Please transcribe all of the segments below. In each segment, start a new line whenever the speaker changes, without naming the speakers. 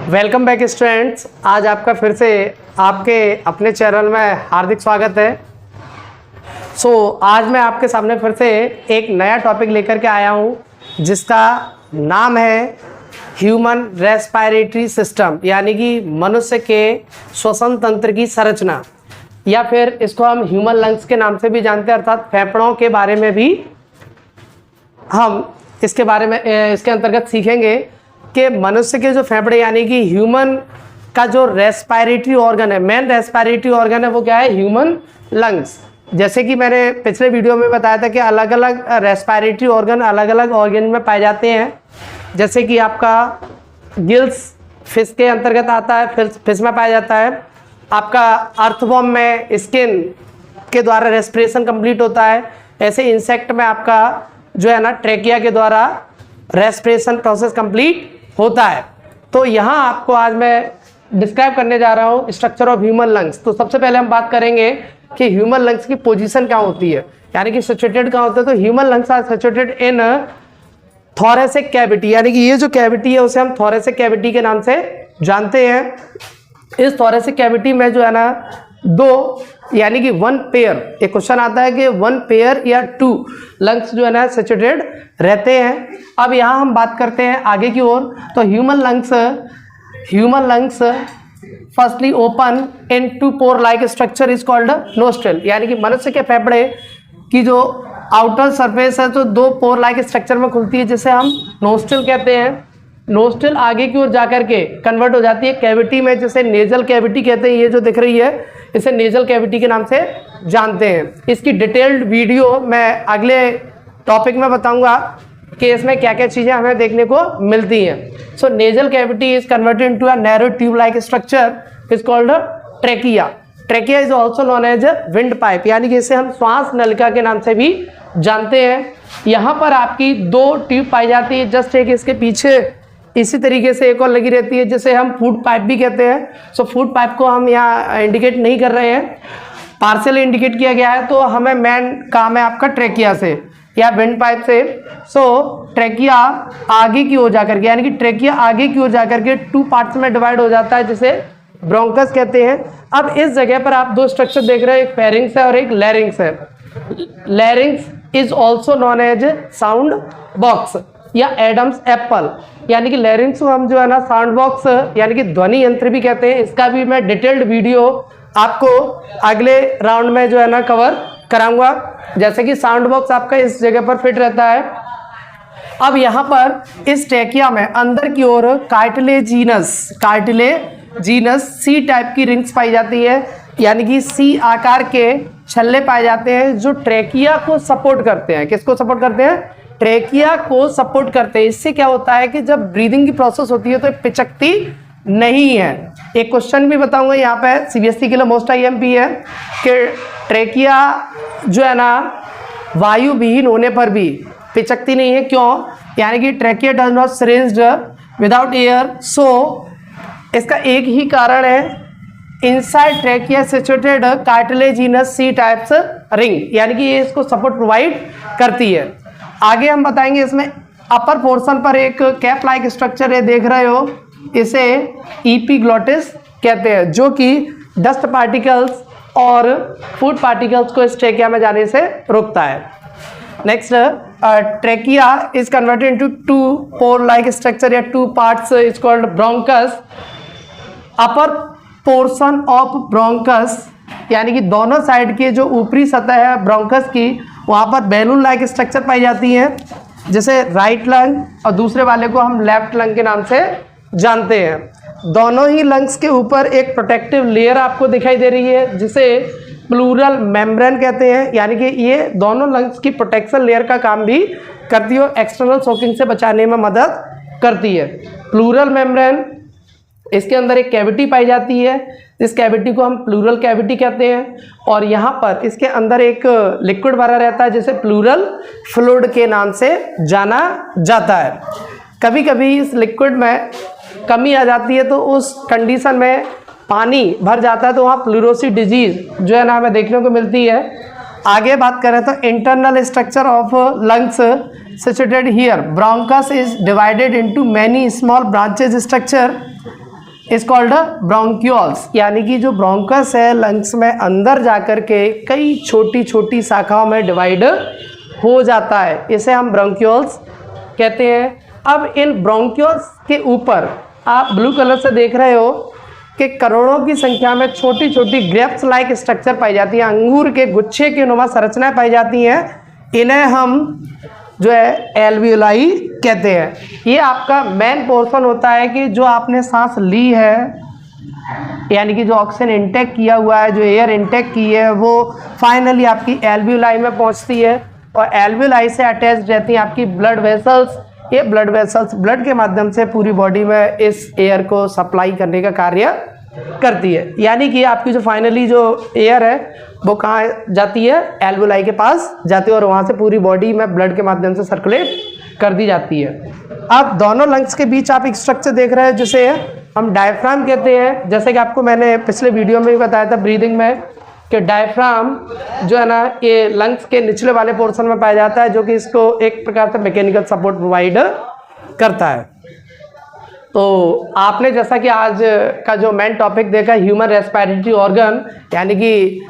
Welcome back students. आज आपका फिर से आपके अपने चैनल में हार्दिक स्वागत है। आज मैं आपके सामने फिर से एक नया टॉपिक लेकर के आया हूँ जिसका नाम है ह्यूमन रेस्पिरेटरी सिस्टम, यानी कि मनुष्य के श्वसन तंत्र की संरचना, या फिर इसको हम ह्यूमन लंग्स के नाम से भी जानते हैं, अर्थात फेफड़ों के बारे में भी हम इसके बारे में इसके अंतर्गत सीखेंगे कि मनुष्य के जो फेफड़े यानी कि ह्यूमन का जो रेस्पिरेटरी ऑर्गन है, मेन रेस्पिरेटरी ऑर्गन है, वो क्या है? Human lungs. जैसे कि मैंने पिछले वीडियो में बताया था कि अलग अलग रेस्पिरेटरी ऑर्गन अलग अलग ऑर्गन में पाए जाते हैं। जैसे कि आपका गिल्स फिश के अंतर्गत आता है, फिश में पाया जाता है। आपका अर्थवॉर्म में स्किन के द्वारा रेस्पिरेशन कंप्लीट होता है। ऐसे इंसेक्ट में आपका जो है ना ट्रेकिया के द्वारा रेस्पिरेशन प्रोसेस कंप्लीट होता है। तो यहाँ आपको आज मैं डिस्क्राइब करने जा रहा हूँ स्ट्रक्चर ऑफ ह्यूमन लंग्स। तो सबसे पहले हम बात करेंगे कि ह्यूमन लंग्स की पोजीशन क्या होती है, यानी कि सिचुएटेड कहाँ होते हैं। तो human lungs are situated in thoracic cavity, यानी कि ये जो कैविटी है उसे हम थोरेसिक कैविटी के नाम से जानते हैं। इस थोरेसिक कैविटी में जो है ना दो यानी कि वन पेयर, एक क्वेश्चन आता है कि वन पेयर या टू लंग्स जो है ना सिचुएटेड रहते हैं। अब यहाँ हम बात करते हैं आगे की ओर। तो human lungs firstly open into pore like structure is called nostril, यानी कि मनुष्य के फेफड़े की जो आउटर सरफेस है तो दो पोर लाइक स्ट्रक्चर में खुलती है जिसे हम नोस्ट्रल कहते हैं। नोस्ट्रल आगे की ओर जाकर के कन्वर्ट हो जाती है कैविटी में, जिसे नेजल कैविटी कहते हैं। ये जो दिख रही है इसे नेजल कैविटी के नाम से जानते हैं। इसकी डिटेल्ड वीडियो मैं अगले टॉपिक में बताऊंगा कि इसमें क्या क्या चीज़ें हमें देखने को मिलती हैं। So nasal cavity is converted into a narrow tube like structure is called trachea. Trachea is also known as wind pipe, यानी कि इसे हम श्वास नलिका के नाम से भी जानते हैं। यहाँ पर आपकी दो ट्यूब पाई जाती है, जस्ट एक इसके पीछे इसी तरीके से एक और लगी रहती है जिसे हम फूड पाइप भी कहते हैं। सो फूड पाइप को हम यहाँ इंडिकेट नहीं कर रहे हैं, पार्शियल इंडिकेट किया गया है। तो हमें मेन काम है आपका ट्रेकिया से या विंड पाइप से। सो ट्रेकिया आगे की ओर जाकर के, यानी कि ट्रेकिया आगे की ओर जाकर के टू पार्ट्स में डिवाइड हो जाता है जिसे ब्रोंकस कहते हैं। अब इस जगह पर आप दो स्ट्रक्चर देख रहे हैं, एक फेरिंग्स है और एक लैरिंग्स है। Larynx is also known as sound box या एडम्स एप्पल, यानी कि लैरिंग्स को हम जो है ना साउंड बॉक्स यानी कि ध्वनि यंत्र भी कहते हैं। इसका भी मैं डिटेल्ड वीडियो आपको अगले राउंड में जो है ना कवर कराऊंगा। जैसे कि साउंड बॉक्स आपका इस जगह पर फिट रहता है। अब यहाँ पर इस ट्रेकिया में अंदर की ओर कार्टिलेजीनस सी टाइप की रिंग्स पाई जाती है, यानी कि सी आकार के छल्ले पाए जाते हैं जो ट्रेकिया को सपोर्ट करते हैं। किसको सपोर्ट करते हैं? ट्रेकिया को सपोर्ट करते हैं। इससे क्या होता है कि जब ब्रीदिंग की प्रोसेस होती है तो पिचकती नहीं है। एक क्वेश्चन भी बताऊंगा यहाँ पे सीबीएसई के लिए मोस्ट आईएमपी है कि ट्रेकिया जो है ना वायु विहीन होने पर भी पिचकती नहीं है। क्यों? यानी कि trachea does not syringed without air. So इसका एक ही कारण है, inside trachea situated cartilaginous C types ring, यानी कि ये इसको सपोर्ट प्रोवाइड करती है। आगे हम बताएंगे इसमें अपर पोर्शन पर एक कैप लाइक स्ट्रक्चर है, देख रहे हो, इसे एपिग्लोटिस कहते हैं, जो कि डस्ट पार्टिकल्स और फूड पार्टिकल्स को इस ट्रेकिया में जाने से रोकता है। Next, trachea is converted into two pore like structure या two parts is called bronchus. Upper portion of bronchus, यानी कि दोनों साइड की जो ऊपरी सतह है ब्रोंकस की, वहाँ पर बैलून लाइक स्ट्रक्चर पाई जाती है, जैसे राइट लंग और दूसरे वाले को हम लेफ्ट लंग के नाम से जानते हैं। दोनों ही लंग्स के ऊपर एक प्रोटेक्टिव लेयर आपको दिखाई दे रही है जिसे प्लूरल मेम्ब्रेन कहते हैं, यानी कि ये दोनों लंग्स की प्रोटेक्शन लेयर का काम भी करती है, एक्सटर्नल शॉकिंग से बचाने में मदद करती है। प्लूरल मेम्ब्रेन, इसके अंदर एक कैविटी पाई जाती है, इस कैविटी को हम प्लूरल कैविटी कहते हैं, और यहाँ पर इसके अंदर एक लिक्विड भरा रहता है जिसे प्लूरल फ्लूइड के नाम से जाना जाता है। कभी कभी इस लिक्विड में कमी आ जाती है तो उस कंडीशन में पानी भर जाता है, तो वहाँ प्लूरोसी डिजीज जो है ना हमें देखने को मिलती है। आगे बात करें तो internal structure of lungs situated here, bronchus is divided into many small branches structure is called bronchioles, यानी कि जो ब्रोंकस है लंग्स में अंदर जाकर के कई छोटी छोटी शाखाओं में डिवाइड हो जाता है, इसे हम ब्रोंक्यूल्स कहते हैं। अब इन ब्रोंक्यूल्स के ऊपर आप ब्लू कलर से देख रहे हो कि करोड़ों की संख्या में छोटी छोटी ग्रेप्स लाइक स्ट्रक्चर पाई जाती है, अंगूर के गुच्छे की नुमा संरचनाएं पाई जाती हैं। इन्हें हम जो है एल्वियोलाई कहते हैं। ये आपका मेन पोर्शन होता है कि जो आपने सांस ली है, यानी कि जो ऑक्सीजन इंटेक किया हुआ है, जो एयर इंटेक की है, वो फाइनली आपकी एल्वियोलाई में पहुंचती है और एल्वियोलाई से अटैच रहती हैं आपकी ब्लड वेसल्स। ये ब्लड वेसल्स ब्लड के माध्यम से पूरी बॉडी में इस एयर को सप्लाई करने का कार्य करती है, यानी कि आपकी जो फाइनली जो एयर है वो कहाँ जाती है, एल्वियोलाई के पास जाती है और वहाँ से पूरी बॉडी में ब्लड के माध्यम से सर्कुलेट कर दी जाती है। अब दोनों लंग्स के बीच आप एक स्ट्रक्चर देख रहे हैं जिसे हम डायफ्राम कहते हैं। जैसे कि आपको मैंने पिछले वीडियो में भी बताया था ब्रीदिंग में कि डायफ्राम जो है ना ये लंग्स के निचले वाले पोर्शन में पाया जाता है, जो कि इसको एक प्रकार से मैकेनिकल सपोर्ट प्रोवाइड करता है। तो आपने जैसा कि आज का जो मेन टॉपिक देखा ह्यूमन रेस्पिरेटरी ऑर्गन, यानी कि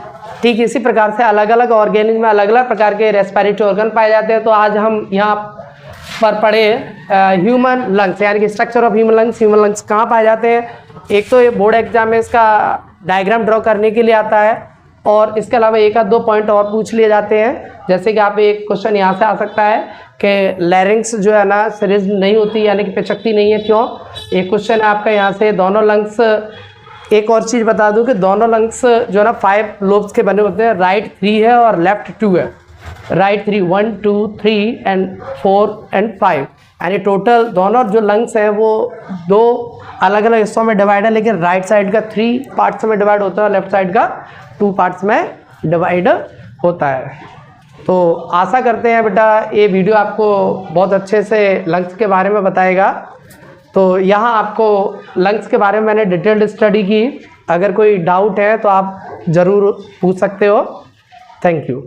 ठीक इसी प्रकार से अलग अलग ऑर्गेनिज्म में अलग अलग प्रकार के रेस्पिरेटरी ऑर्गन पाए जाते हैं। तो आज हम यहाँ पर पढ़े ह्यूमन लंग्स, यानी कि structure of human lungs. Human lungs कहाँ पाए जाते हैं, एक तो ये बोर्ड एग्जाम में इसका डायग्राम ड्रॉ करने के लिए आता है और इसके अलावा एक आध दो पॉइंट और पूछ लिए जाते हैं। जैसे कि आप एक क्वेश्चन यहाँ से आ सकता है कि लैरिंग्स जो है ना सीरीज नहीं होती, यानी कि पिचकती नहीं है, क्यों? एक क्वेश्चन है आपका यहाँ से। दोनों लंग्स, एक और चीज़ बता दूं कि दोनों लंग्स जो है ना 5 लोब्स के बने होते हैं। राइट 3 है और लेफ्ट 2 है। राइट 3 1 2 3 एंड 4 एंड 5, यानी टोटल दोनों जो लंग्स हैं वो 2 अलग अलग हिस्सों में डिवाइड है, लेकिन राइट साइड का 3 पार्ट्स में डिवाइड होता है और लेफ्ट साइड का 2 पार्ट्स में डिवाइड होता है। तो आशा करते हैं बेटा ये वीडियो आपको बहुत अच्छे से लंग्स के बारे में बताएगा। तो यहाँ आपको लंग्स के बारे में मैंने डिटेल्ड स्टडी की, अगर कोई डाउट है तो आप ज़रूर पूछ सकते हो। Thank you.